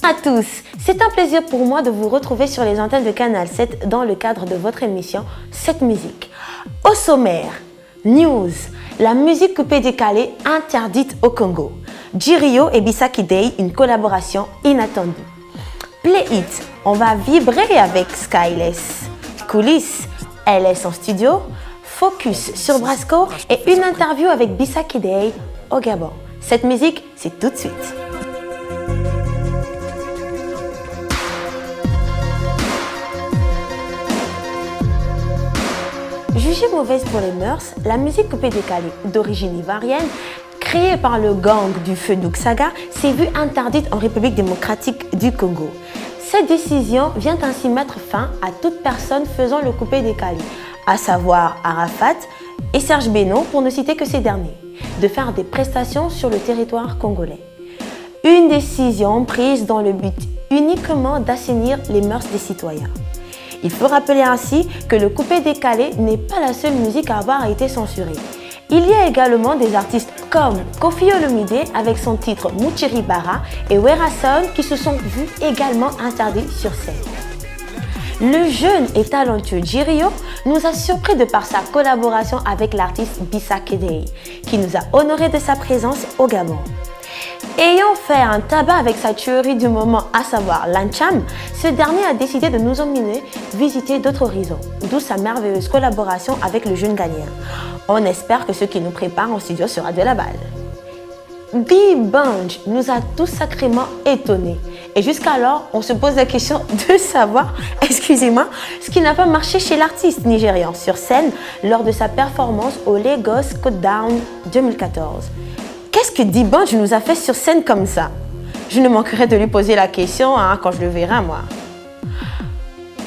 À tous, c'est un plaisir pour moi de vous retrouver sur les antennes de Canal 7 dans le cadre de votre émission 7 musique. Au sommaire, news, la musique coupée décalée interdite au Congo. Jirio et Bisaki Day, une collaboration inattendue. Play It, on va vibrer avec Skyless. Coulisses, LS en studio. Focus sur Brasco et une interview avec Bisaki Day au Gabon. Cette musique, c'est tout de suite. Jugée mauvaise pour les mœurs, la musique coupée décalée d'origine ivoirienne, créée par le gang du feu Saga, s'est vue interdite en République démocratique du Congo. Cette décision vient ainsi mettre fin à toute personne faisant le coupé décalé, à savoir Arafat et Serge Beno, pour ne citer que ces derniers, de faire des prestations sur le territoire congolais. Une décision prise dans le but uniquement d'assainir les mœurs des citoyens. Il faut rappeler ainsi que le coupé décalé n'est pas la seule musique à avoir été censurée. Il y a également des artistes comme Koffi Olomide avec son titre Muchiri Bara et Werason qui se sont vus également interdits sur scène. Le jeune et talentueux Jirio nous a surpris de par sa collaboration avec l'artiste Bisaki Day, qui nous a honoré de sa présence au Gabon. Ayant fait un tabac avec sa tuerie du moment, à savoir Lancham, ce dernier a décidé de nous emmener visiter d'autres horizons, d'où sa merveilleuse collaboration avec le jeune Ghanéen. On espère que ce qui nous prépare en studio sera de la balle. D-Bunch nous a tous sacrément étonnés. Et jusqu'alors, on se pose la question de savoir, excusez-moi, ce qui n'a pas marché chez l'artiste nigérian sur scène lors de sa performance au Lagos Cut Down 2014. Qu'est-ce que D-Bunch nous a fait sur scène comme ça? Je ne manquerai de lui poser la question quand je le verrai, moi.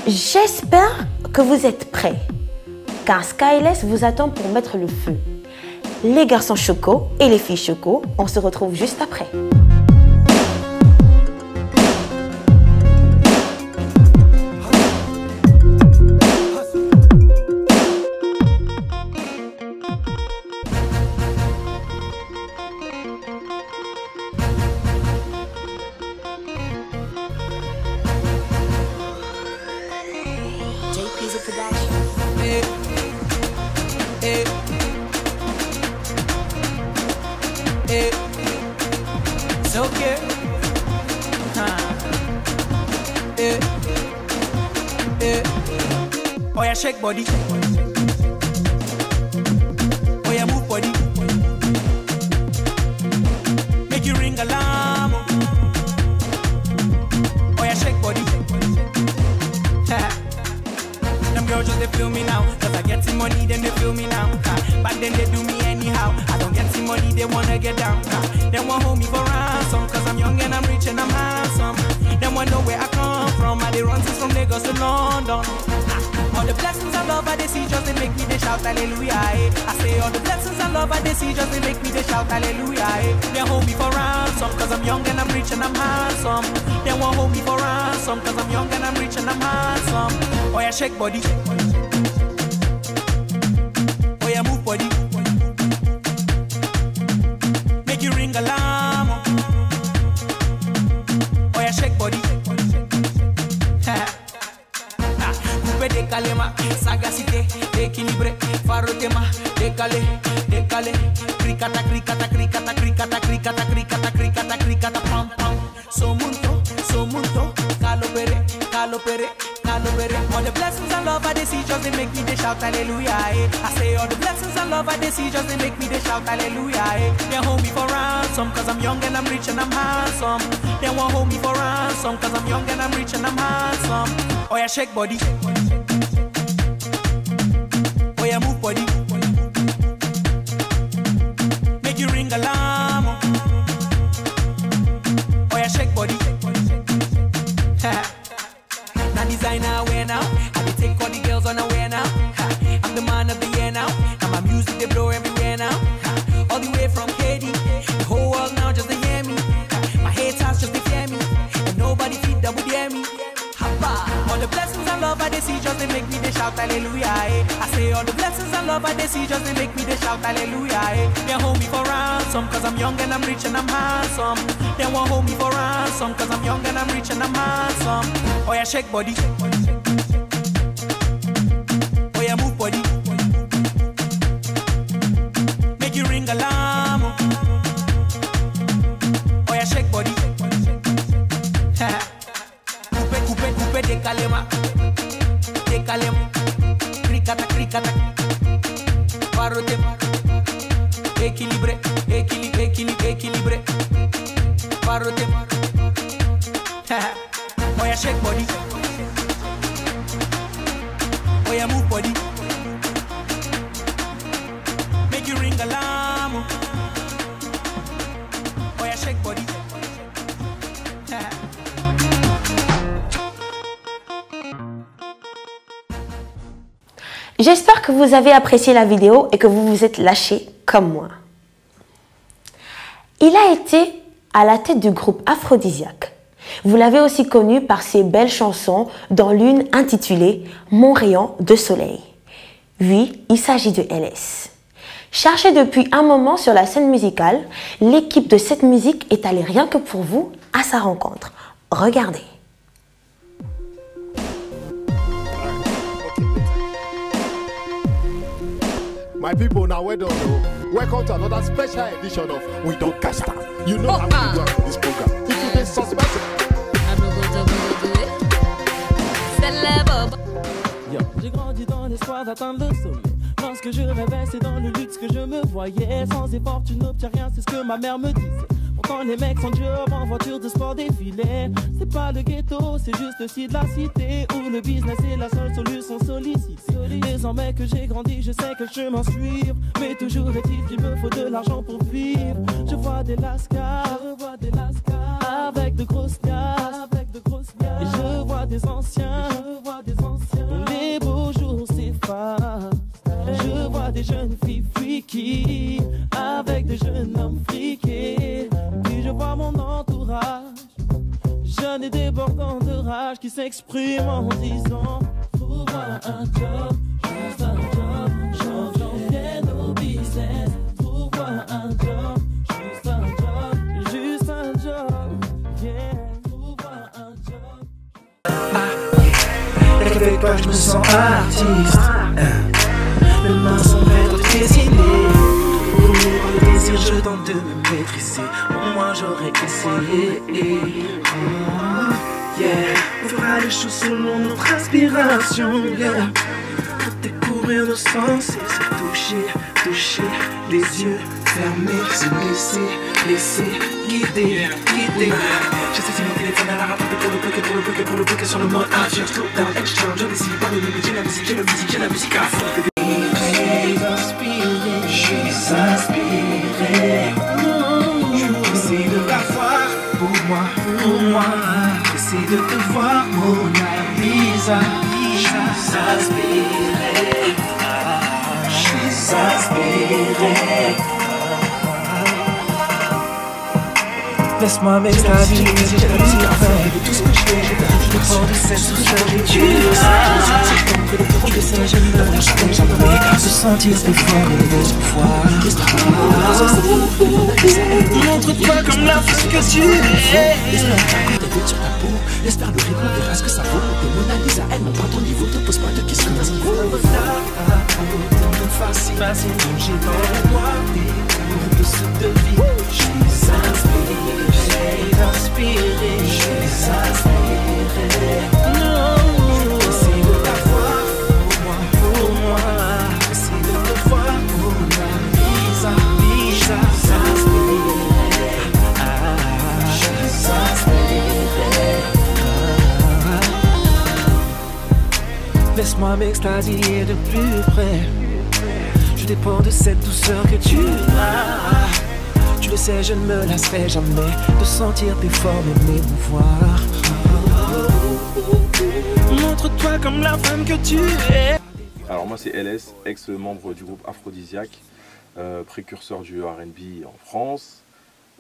J'espère que vous êtes prêts, car Skyless vous attend pour mettre le feu. Les garçons chocos et les filles chocos, on se retrouve juste après. Oh yeah, shake body. Oh yeah, move body. Make you ring alarm. Oh yeah, shake body. Them girls just they feel me now, cause I get some money, then they feel me now. Back then they do me anyhow. I don't get some money, they wanna get down. They want hold me for ransom, cause I'm young and I'm rich and I'm handsome. They want know where I come from. I they run since from Lagos to London. All the blessings and love I they see just they make me they shout hallelujah. I say all the blessings and love I they see just they make me they shout hallelujah. They hold me for ransom cause I'm young and I'm rich and I'm handsome. They won't hold me for ransom cause I'm young and I'm rich and I'm handsome. Oh yeah, shake body. Oh yeah, move body. Make you ring alarm. Oh yeah, shake body. Décalema, sagacité, équilibré, farotema, décalé, décalé, cricata, cricata, cricata, cricata, cricata, cricata, cricata, cricata, pam, pam, somunto, calopere, calopere, calopere. All the blessings and love I they see just they make me they shout hallelujah. I say all the blessings and love I they see just they make me they shout hallelujah. They hold me for ransom cause I'm young and I'm rich and I'm handsome. They won't hold me for ransom cause I'm young and I'm rich and I'm handsome. Oh yeah, shake body. Oh yeah, move body. Make you ring alarm. Oh yeah, shake body. Now designer wear now. I dey take all the girls on a wear now. I'm the man of the year now. Now my music they blow everywhere now. All the way from KD, the whole world now just to hear me. My haters just to fear me, and nobody feed double dare me. All the blessings and love I they see hallelujah, eh. I say all the blessings and love I they see just they make me they shout hallelujah, eh. They hold me for ransom cause I'm young and I'm rich and I'm handsome. They won't hold me for ransom cause I'm young and I'm rich and I'm handsome. Oh yeah, shake body. Oh yeah, move body. Make you ring alarm. Oh yeah, shake body. Coupe, décalema. Décalem. Cricata, cricata. Parote. Équilibré, équilibré. Parote. Oh yeah, shake body. Oh yeah, move body. Make you ring alarm. Oh yeah, shake body. J'espère que vous avez apprécié la vidéo et que vous vous êtes lâchés comme moi. Il a été à la tête du groupe Aphrodisiaque. Vous l'avez aussi connu par ses belles chansons, dont l'une intitulée « Mon rayon de soleil ». Oui, il s'agit de LS. Cherché depuis un moment sur la scène musicale, l'équipe de cette musique est allée rien que pour vous à sa rencontre. Regardez. My people, now well done. Welcome to another special edition of We Don't Cast Out. You know how we do on this program. If you get suspected. J'ai grandi dans l'espoir d'atteindre le sommet. Lorsque je rêvais, c'est dans le luxe que je me voyais. Sans effort, tu n'obtiens rien, c'est ce que ma mère me disait. Pourtant les mecs sont job en voiture de sport défilé. C'est pas le ghetto, c'est juste aussi de la cité où le business est la seule solution sollicitée. Désormais que j'ai grandi, je sais quel chemin suivre. Mais toujours est-il qu'il me faut de l'argent pour vivre. Je vois des lascars, avec de grosses gars, et je vois des anciens, dont les beaux jours s'effacent. Je vois des jeunes filles freaky, avec des jeunes hommes friqués. Puis je vois mon entourage, jeune et débordant de rage, qui s'exprime en disant: trouve-moi un job, juste un job, j'en viens au business. Trouve-moi un job, juste un job, yeah. Trouve-moi un job. Avec toi je me sens artiste. Mes mains sont prêtes à dessiner. Pour le désir je tente de me maîtriser. Au moins j'aurais essayé. Yeah. On fera les choses selon notre inspiration. Yeah. Pour découvrir nos sens et se toucher. Les yeux fermés, se laisser guider. J'ai saisi mon téléphone à la rattraper pour le bloquer sur le mode avion. Slow down, edge down, je décide par le limite. J'ai la musique à fond. Je suis inspiré. J'essaie de t'avoir pour moi. J'essaie de te voir, Mona Lisa. Je suis inspiré. Laisse-moi m'extasier, j'ai la musique à faire. Tout ce que je fais, je prends de cette source que tu as. Je me lâche comme jamais. Se sentir plus fort et de voir. Montre-toi comme la fille que tu es. Laisse-moi quand t'as tête sur ta peau. Espère le rythme, on verra ce que ça vaut. Tes Mona Lisa, elles n'ont pas ton niveau. Te pose pas de questions. Fascination, j'ai dans moi des cours de ce devine. Je suis inspiré, non, essaye de t'avoir pour moi, essaye de te voir pour Lisa, laisse-moi m'extasier de plus près. Je dépends de cette douceur que tu as. Tu le sais, je ne me lasserai jamais de sentir tes formes et m'émouvoir. Montre-toi comme la femme que tu es. Alors moi c'est LS, ex-membre du groupe Aphrodisiaque, précurseur du R&B en France.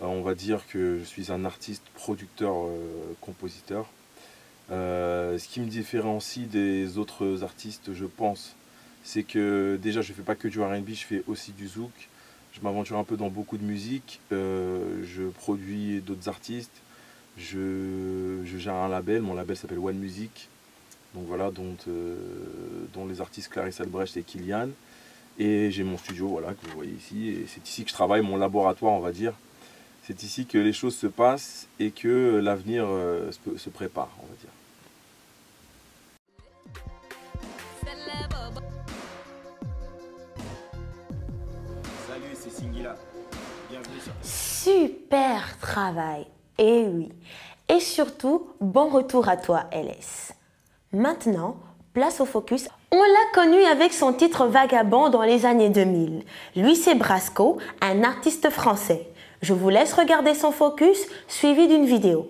On va dire que je suis un artiste, producteur, compositeur. Ce qui me différencie des autres artistes, je pense, c'est que déjà je fais pas que du R&B, je fais aussi du zouk. Je m'aventure un peu dans beaucoup de musique, je produis d'autres artistes, je gère un label, mon label s'appelle One Music, donc voilà, dont les artistes Clarisse Albrecht et Kylian. Et j'ai mon studio, voilà, que vous voyez ici, et c'est ici que je travaille, mon laboratoire on va dire. C'est ici que les choses se passent et que l'avenir se prépare, on va dire. Salut, c'est Singila. Bienvenue sur... Super travail, et oui. Et surtout, bon retour à toi, LS. Maintenant, place au focus. On l'a connu avec son titre Vagabond dans les années 2000. Lui, c'est Brasco, un artiste français. Je vous laisse regarder son focus, suivi d'une vidéo.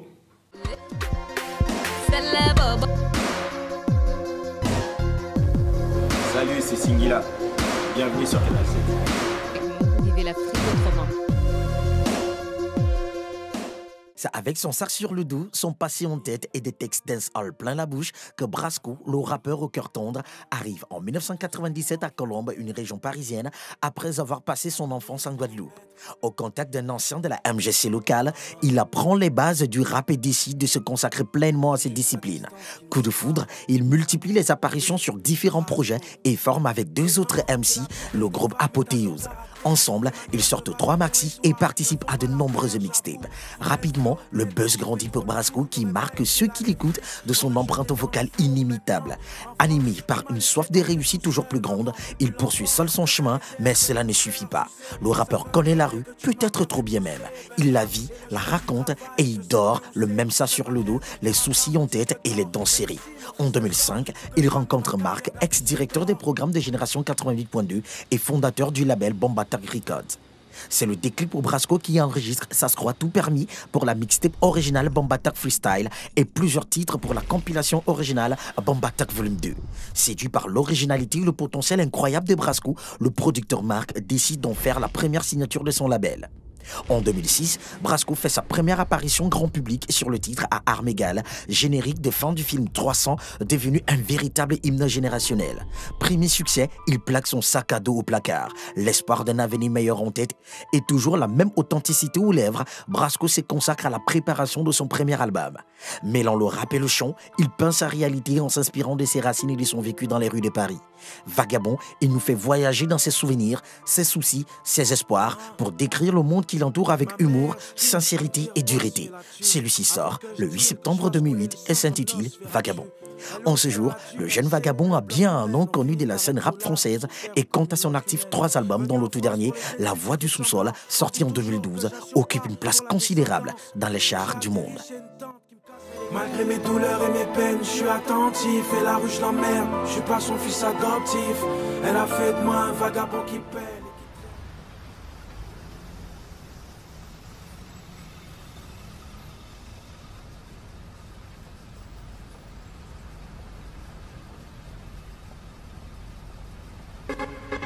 Salut, c'est Singila. Bienvenue sur Canal 7. Vivez l'Afrique autrement. C'est avec son sac sur le dos, son passé en tête et des textes dancehall plein la bouche que Brasco, le rappeur au cœur tendre, arrive en 1997 à Colombes, une région parisienne, après avoir passé son enfance en Guadeloupe. Au contact d'un ancien de la MGC locale, il apprend les bases du rap et décide de se consacrer pleinement à cette discipline. Coup de foudre, il multiplie les apparitions sur différents projets et forme avec 2 autres MC le groupe Apothéose. Ensemble, ils sortent 3 maxis et participent à de nombreuses mixtapes. Rapidement, le buzz grandit pour Brasco qui marque ceux qui l'écoutent de son empreinte vocale inimitable. Animé par une soif de réussite toujours plus grande, il poursuit seul son chemin, mais cela ne suffit pas. Le rappeur connaît la rue, peut-être trop bien même. Il la vit, la raconte et il dort, le même ça sur le dos, les soucis en tête et les dents serrées. En 2005, il rencontre Marc, ex-directeur des programmes de Génération 88.2 et fondateur du label Bombatak Records. C'est le déclic pour Brasco qui enregistre Ça se croit tout permis pour la mixtape originale Bombatak Freestyle et plusieurs titres pour la compilation originale Bombatak Volume 2. Séduit par l'originalité et le potentiel incroyable de Brasco, le producteur Marc décide d'en faire la première signature de son label. En 2006, Brasco fait sa première apparition grand public sur le titre à armes égales, générique de fin du film 300, devenu un véritable hymne générationnel. Premier succès, il plaque son sac à dos au placard. L'espoir d'un avenir meilleur en tête et toujours la même authenticité aux lèvres, Brasco se consacre à la préparation de son premier album. Mêlant le rap et le chant, il peint sa réalité en s'inspirant de ses racines et de son vécu dans les rues de Paris. Vagabond, il nous fait voyager dans ses souvenirs, ses soucis, ses espoirs pour décrire le monde qui l'entoure avec humour, sincérité et dureté. Celui-ci sort le 8 septembre 2008 et s'intitule Vagabond. En ce jour, le jeune Vagabond a bien un nom connu de la scène rap française et compte à son actif 3 albums dont le tout dernier, La Voix du sous-sol, sorti en 2012, occupe une place considérable dans les charts du monde. Malgré mes douleurs et mes peines, je suis attentif. Et la rue, je l'emmerde, je suis pas son fils adoptif. Elle a fait de moi un vagabond qui peine.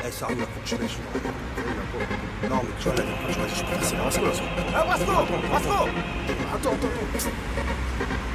Eh, ça arrive, là, faut que je lèche. Non, mais tu vois, là, je peux passer Brasco, là. Ah, Brasco! Brasco! Attends.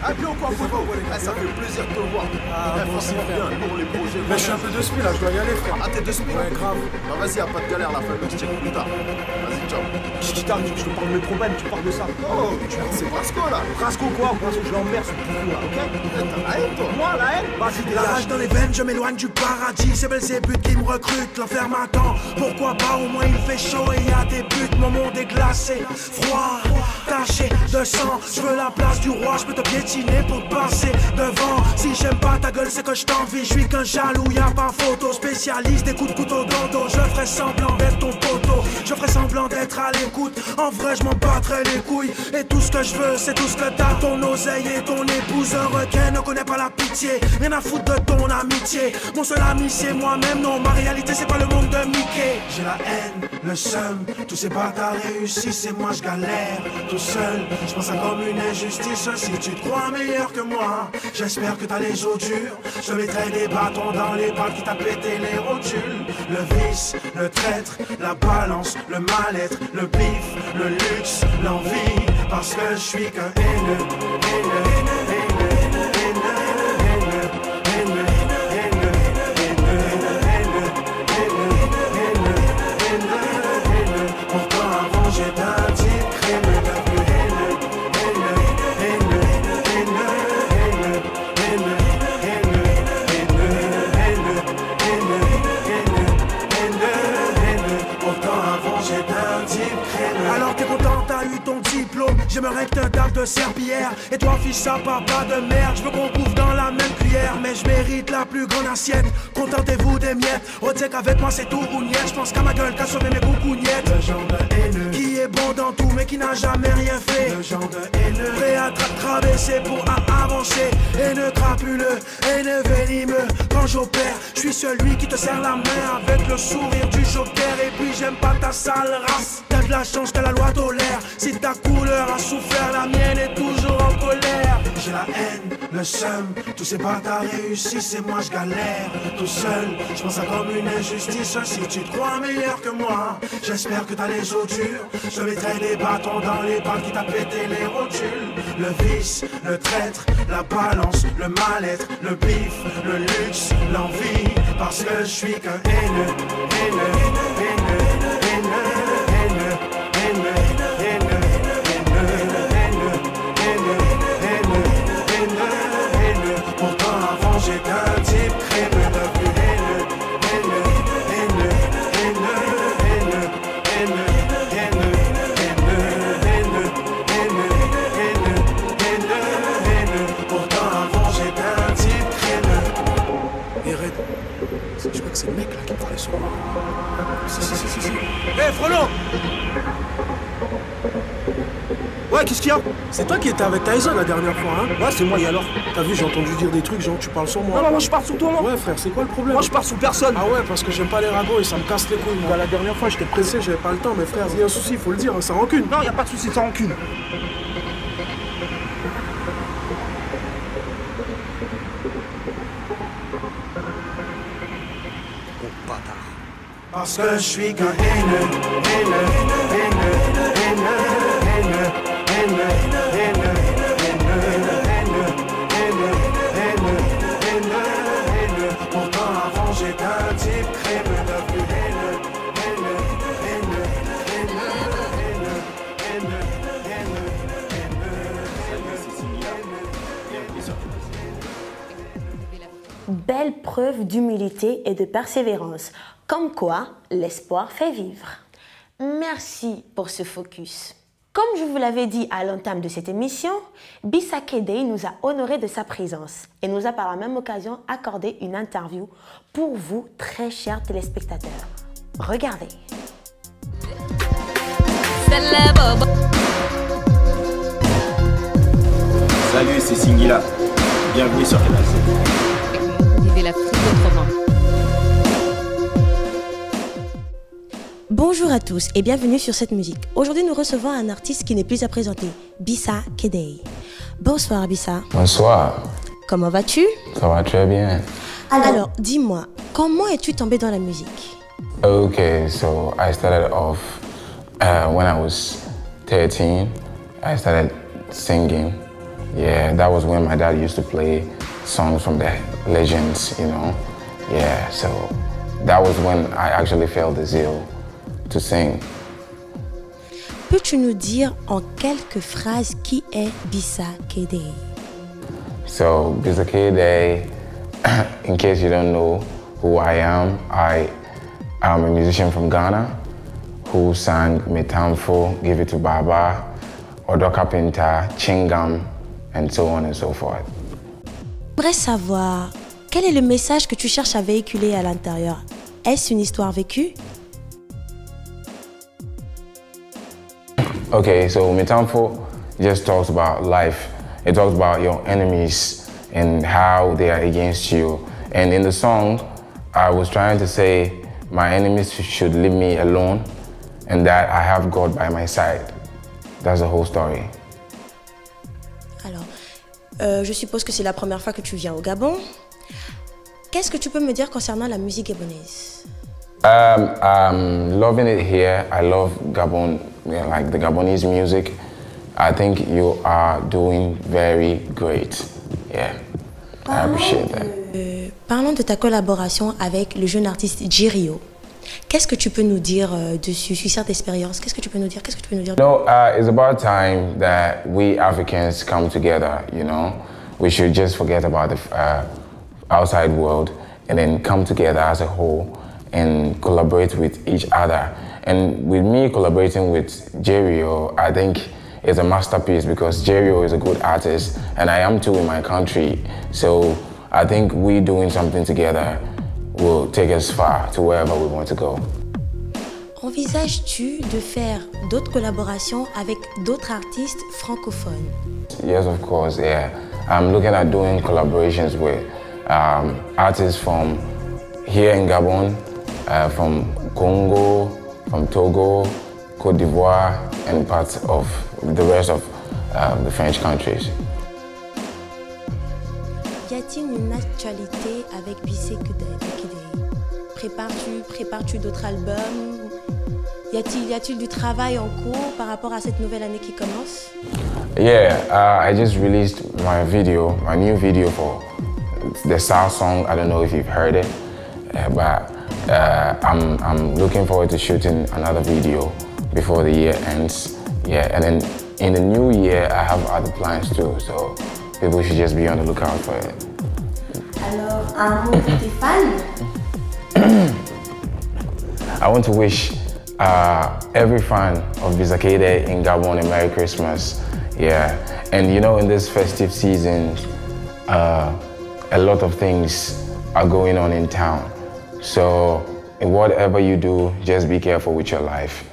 Ah, bien ou quoi, photo? Ça fait plaisir de te voir. Ah, bon, c'est bien pour les projets. Mais je suis un peu de spi, là, je dois y aller, frère. Ah, t'es de spi? Ouais, grave. Bah, vas-y, y'a pas de galère, la famille, je tire plus tard. Vas-y, ciao. Si t'arrives, je te parle de mes problèmes, tu parles de ça. Oh, c'est Brasco, là. Brasco, quoi? Brasco, je l'emmerde, ce pouvoir, là, ok? T'as la haine, toi? Moi, la haine? Vas-y, dégage. La rage dans les veines, je m'éloigne du paradis. C'est Belzébuth qui me recrute, l'enfer m'attend. Pourquoi pas, au moins il fait chaud et y a des buts. Mon monde est glacé, froid, taché de sang. Je veux la place du roi, je peux te piétiner pour te passer devant. Si j'aime pas ta gueule, c'est que je t'envie. Je suis qu'un jaloux, y a pas photo. Spécialiste des coups de couteau dans le dos. Je ferai semblant d'être ton poteau. Je ferai semblant d'être à l'écoute. En vrai, je m'en battrai les couilles. Et tout ce que je veux, c'est tout ce que t'as. Ton oseille et ton épouse. Un requin ne connaît pas la pitié. Rien à foutre de ton amitié. Mon seul ami, c'est moi-même. Non, ma réalité, c'est pas le monde de Mickey. J'ai la haine, le seum. Tous ces bâtards réussissent et moi je galère tout seul. Je pense à comme une injustice. Si tu te crois meilleur que moi, j'espère que t'as les os durs. Je mettrai des bâtons dans les pattes qui t'a pété les rotules. Le vice, le traître, la balance, le mal-être, le bif, le luxe, l'envie. Parce que je suis qu'un haineux, haineux, haineux, haineux, haineux. J'aimerais que t'indagues de serpillière. Et toi, fils, ça papa de merde. Je veux qu'on bouffe dans la même cuillère. Mais je mérite la plus grande assiette. Contentez-vous des miettes. Retenez qu'avec moi, c'est tout ou niet. Je pense qu'à ma gueule, qu'à sauver mes coucougnettes. Le genre de haineux qui est bon dans tout, mais qui n'a jamais rien fait. Le genre de haineux prêt à traverser pour avancer. Haineux crapuleux, haineux venimeux. Quand j'opère, je suis celui qui te serre la main avec le sourire du joker. Et puis j'aime pas ta sale race. T'as de la chance que la loi tolère. Si ta couleur a souffert, la mienne est toujours en colère. J'ai la haine, le seum, tous ces bâtards réussissent et moi je galère. Tout seul, je pense à comme une injustice. Si tu te crois meilleur que moi, j'espère que t'as les os durs. Je mettrai des bâtons dans les pattes qui t'a pété les rotules. Le vice, le traître, la balance, le mal-être, le bif, le luxe, l'envie. Parce que je suis qu'un haineux, haineux, haineux, haineux, haineux, haineux, haineux, haineux. Pourtant avant j'étais un type crémeux, devenu haineux, haineux, haineux, haineux, haineux, haineux, haineux, haineux, haineux, haineux, haineux, haineux. Pourtant avant j'étais un type crémeux. Et Red, je crois que c'est le mec là qui me parlait sur moi. Si. Hé Frelon! Ouais, qu'est-ce qu'il y a? C'est toi qui étais avec Tyson la dernière fois, hein? Ouais, c'est moi, et alors? T'as vu, j'ai entendu dire des trucs, genre tu parles sur moi. Non, moi je parle sur toi, moi. Ouais, frère, c'est quoi le problème? Moi je parle sur personne. Ah ouais, parce que j'aime pas les ragots et ça me casse les couilles. Moi, la dernière fois, j'étais pressé, j'avais pas le temps, mais frère, il y a un souci, faut le dire, hein, ça rancune. Non, y a pas de souci, ça rancune. Parce que je suis qu'un haineux, haineux, haineux, haineux, haineux, haineux, haineux, haineux, haineux, haineux. Pourtant avant j'étais un type crémeux, devenu haineux, haineux, haineux, haineux, haineux, haineux. Belle preuve d'humilité et de persévérance. Comme quoi, l'espoir fait vivre. Merci pour ce focus. Comme je vous l'avais dit à l'entame de cette émission, Bisa Kedei nous a honoré de sa présence et nous a par la même occasion accordé une interview pour vous, très chers téléspectateurs. Regardez. Salut, c'est Singila. Bienvenue sur Canal C. Vivez l'Afrique autrement. Bonjour à tous et bienvenue sur cette musique. Aujourd'hui, nous recevons un artiste qui n'est plus à présenter, Bisa Kedei. Bonsoir Bisa. Bonsoir. Comment vas-tu? Ça va très bien. Alors, dis-moi, comment es-tu tombé dans la musique? Okay, so I started off when I was 13. I started singing. Yeah, that was when my dad used to play songs from the legends, you know. Yeah, so that was when I actually felt the zeal to sing. Peux-tu nous dire en quelques phrases qui est Bisa Kedei? So Bisa Kedei, in case you don't know who I am a musician from Ghana who sang Metamfo, Give It to Baba, Odoka Pinta, Chingam, and so on and so forth. J'aimerais savoir, quel est le message que tu cherches à véhiculer à l'intérieur? Est-ce une histoire vécue? Okay, so Metamfo just talks about life. It talks about your enemies and how they are against you. And in the song, I was trying to say my enemies should leave me alone and that I have God by my side. That's the whole story. Alors, je suppose que c'est la première fois que tu viens au Gabon. Qu'est-ce que tu peux me dire concernant la musique gabonaise? I'm loving it here. I love Gabon, like the Gabonese music. I think you are doing very great. Yeah, I appreciate that. Parlons de ta collaboration avec le jeune artiste Jirio. Qu'est-ce que tu peux nous dire dessus, sur cette expérience? Qu'est-ce que tu peux nous dire? No, it's about time that we Africans come together, you know. We should just forget about the outside world and then come together as a whole and collaborate with each other. And with me collaborating with Jirio, I think is a masterpiece because Jerry-O is a good artist and I am too in my country. So I think we doing something together will take us far to wherever we want to go. Envisages-tu de faire d'autres collaborations avec d'autres artistes francophones? Yes, of course, yeah. I'm looking at doing collaborations with artists from here in Gabon, from Congo, from Togo, Côte d'Ivoire, and parts of the rest of the French countries. Y a-t-il une actualité avec Bissé Kidey? Prépares-tu d'autres albums? Y a-t-il du travail en cours par rapport à cette nouvelle année qui commence? Yeah, I just released my new video for the South song. I don't know if you've heard it, but I'm looking forward to shooting another video before the year ends. Yeah, and then in the new year, I have other plans too, so people should just be on the lookout for it. Alors, un mot pour tes fans? I want to wish every fan of Bisa Kidey in Gabon a Merry Christmas. Yeah, and you know, in this festive season, a lot of things are going on in town. So, whatever you do, just be careful with your life.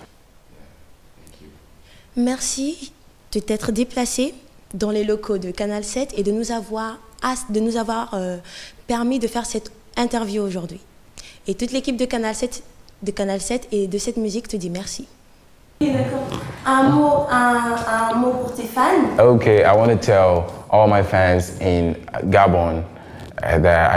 Merci de t'être déplacé dans les locaux de Canal 7 et de nous avoir permis de faire cette interview aujourd'hui. Et toute l'équipe de Canal 7 et de cette musique te dit merci. D'accord. Un mot pour tes fans. Okay, I want to tell all my fans in Gabon that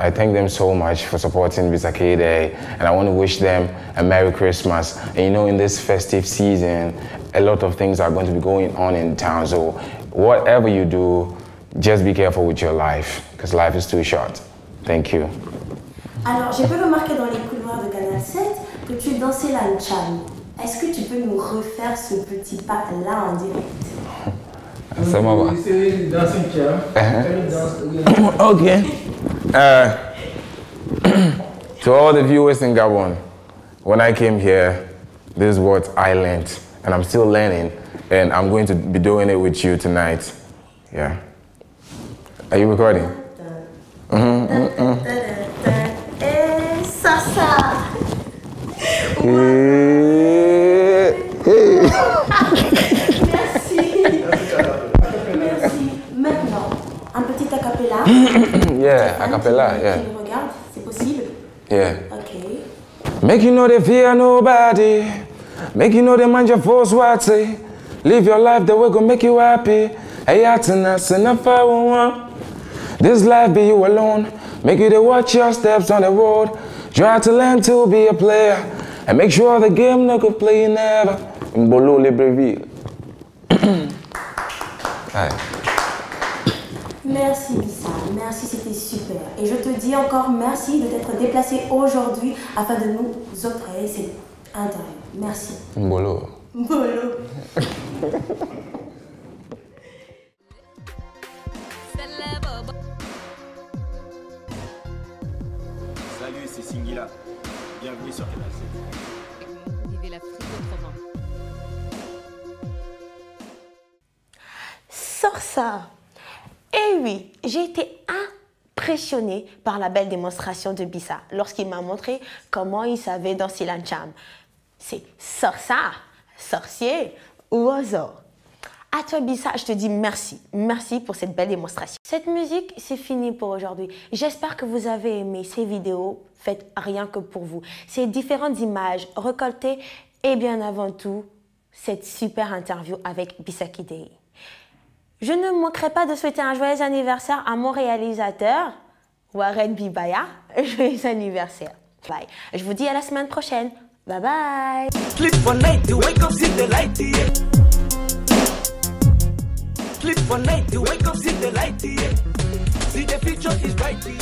I thank them so much for supporting Bisa Kidey, and I want to wish them a Merry Christmas. And you know, in this festive season, a lot of things are going to be going on in town, so whatever you do, just be careful with your life, because life is too short. Thank you. Alors, j'ai pu remarquer dans les couloirs de Canal 7 que tu dansais la Ncham. Est-ce que tu peux nous refaire ce petit pas-là en direct? Okay. To all the viewers in Gabon, when I came here, this is what I learned, and I'm still learning, and I'm going to be doing it with you tonight. Yeah. Are you recording? Merci. Maintenant, un petit acapella. Yeah, acapella, yeah. Tu me regardes, c'est possible? Yeah. Okay. Make you know they fear nobody. Make you know they mind your force what say. Live your life the way go make you happy. Hey, this life be you alone. Make you to watch your steps on the road. Try to learn to be a player. And make sure the game no go play never. Mbolo Libreville. Merci Bisa, merci, c'était super. Et je te dis encore merci de t'être déplacé aujourd'hui afin de nous offrir cette interview. Merci. Mbolo. Mbolo. Salut, c'est Singila. Bienvenue sur Canal 7. Vivez l'Afrique autrement. Sors ça. Eh oui, j'ai été impressionnée par la belle démonstration de Bisa lorsqu'il m'a montré comment il savait danser la Ncham. C'est Sorsa, sorcier ou oiseau. À toi Bisa, je te dis merci. Merci pour cette belle démonstration. Cette musique, c'est fini pour aujourd'hui. J'espère que vous avez aimé ces vidéos faites rien que pour vous. Ces différentes images recoltées et bien avant tout, cette super interview avec Bisa Kidey. Je ne manquerai pas de souhaiter un joyeux anniversaire à mon réalisateur, Warren Bibaya. Joyeux anniversaire. Bye. Je vous dis à la semaine prochaine. Bye bye. Sleep for night, you wake up, see the light, yeah. Sleep for night, you wake up, see the light, yeah. See the future is bright, yeah.